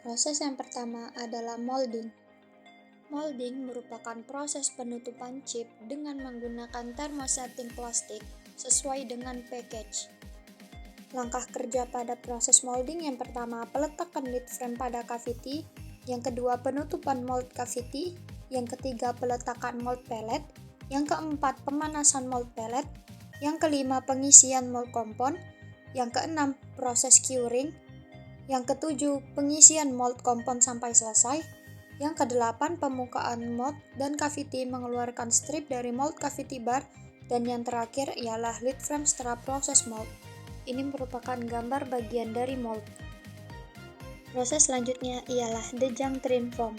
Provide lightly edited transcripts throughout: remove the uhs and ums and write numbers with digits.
Proses yang pertama adalah molding. Molding merupakan proses penutupan chip dengan menggunakan thermosetting plastik sesuai dengan package. Langkah kerja pada proses molding yang pertama peletakan lead frame pada cavity, yang kedua penutupan mold cavity, yang ketiga peletakan mold pellet, yang keempat pemanasan mold pellet, yang kelima pengisian mold kompon, yang keenam proses curing, yang ketujuh pengisian mold kompon sampai selesai, yang kedelapan pembukaan mold dan cavity mengeluarkan strip dari mold cavity bar, dan yang terakhir ialah lead frame setelah proses mold. Ini merupakan gambar bagian dari mold. Proses selanjutnya ialah dejang trim foam.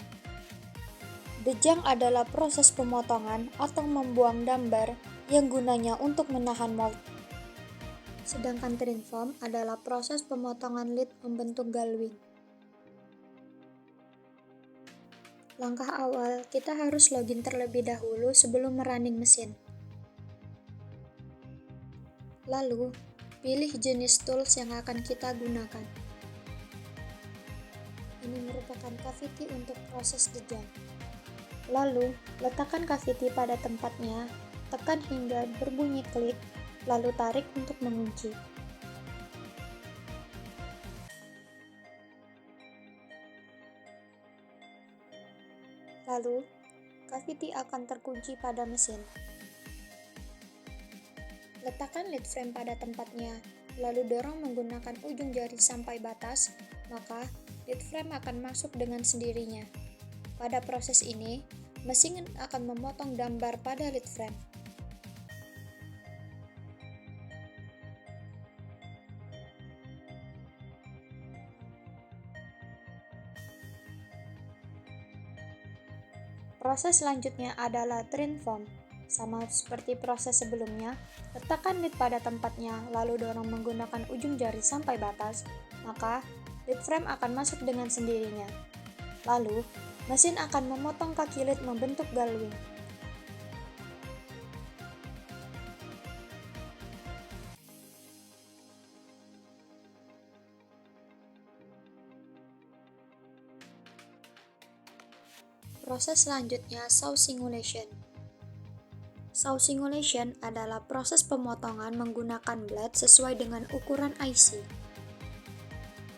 Dejang adalah proses pemotongan atau membuang dambar yang gunanya untuk menahan mold. Sedangkan trim foam adalah proses pemotongan lead membentuk galwing. Langkah awal, kita harus login terlebih dahulu sebelum merunning mesin. Lalu, pilih jenis tools yang akan kita gunakan. Ini merupakan cavity untuk proses dejang. Lalu, letakkan cavity pada tempatnya, tekan hingga berbunyi klik, lalu tarik untuk mengunci. Lalu, cavity akan terkunci pada mesin. Letakkan lead frame pada tempatnya, lalu dorong menggunakan ujung jari sampai batas, maka lead frame akan masuk dengan sendirinya. Pada proses ini, mesin akan memotong dambar pada lead frame. Proses selanjutnya adalah trim foam. Sama seperti proses sebelumnya, letakkan lead pada tempatnya, lalu dorong menggunakan ujung jari sampai batas, maka lead frame akan masuk dengan sendirinya. Lalu, mesin akan memotong kaki lead membentuk galwing. Proses selanjutnya saw singulation. Saw singulation adalah proses pemotongan menggunakan blade sesuai dengan ukuran IC.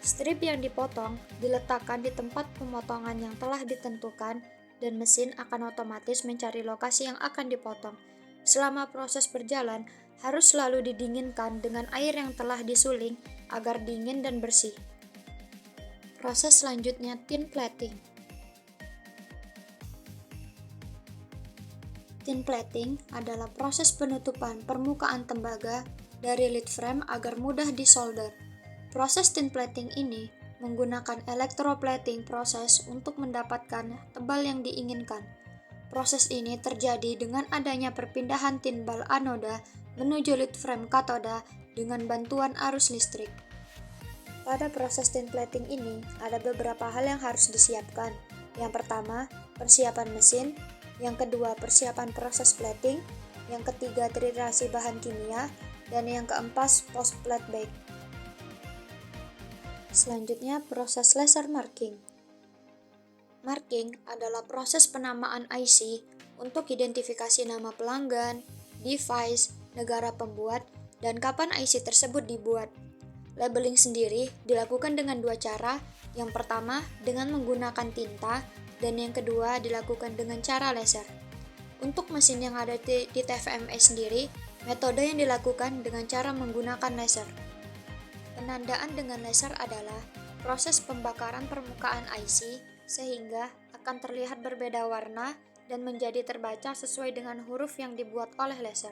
Strip yang dipotong diletakkan di tempat pemotongan yang telah ditentukan dan mesin akan otomatis mencari lokasi yang akan dipotong. Selama proses berjalan, harus selalu didinginkan dengan air yang telah disuling agar dingin dan bersih. Proses selanjutnya tin plating. Tin plating adalah proses penutupan permukaan tembaga dari lead frame agar mudah disolder. Proses tin plating ini menggunakan electroplating proses untuk mendapatkan tebal yang diinginkan. Proses ini terjadi dengan adanya perpindahan tin bal anoda menuju lead frame katoda dengan bantuan arus listrik. Pada proses tin plating ini ada beberapa hal yang harus disiapkan. Yang pertama, persiapan mesin. Yang kedua, persiapan proses plating. Yang ketiga, tritasi bahan kimia. Dan yang keempat, post plate bake. Selanjutnya, proses laser marking. Marking adalah proses penamaan IC untuk identifikasi nama pelanggan, device, negara pembuat, dan kapan IC tersebut dibuat. Labeling sendiri dilakukan dengan dua cara. Yang pertama, dengan menggunakan tinta, dan yang kedua dilakukan dengan cara laser. Untuk mesin yang ada di TFMS sendiri, metode yang dilakukan dengan cara menggunakan laser. Penandaan dengan laser adalah proses pembakaran permukaan IC sehingga akan terlihat berbeda warna dan menjadi terbaca sesuai dengan huruf yang dibuat oleh laser.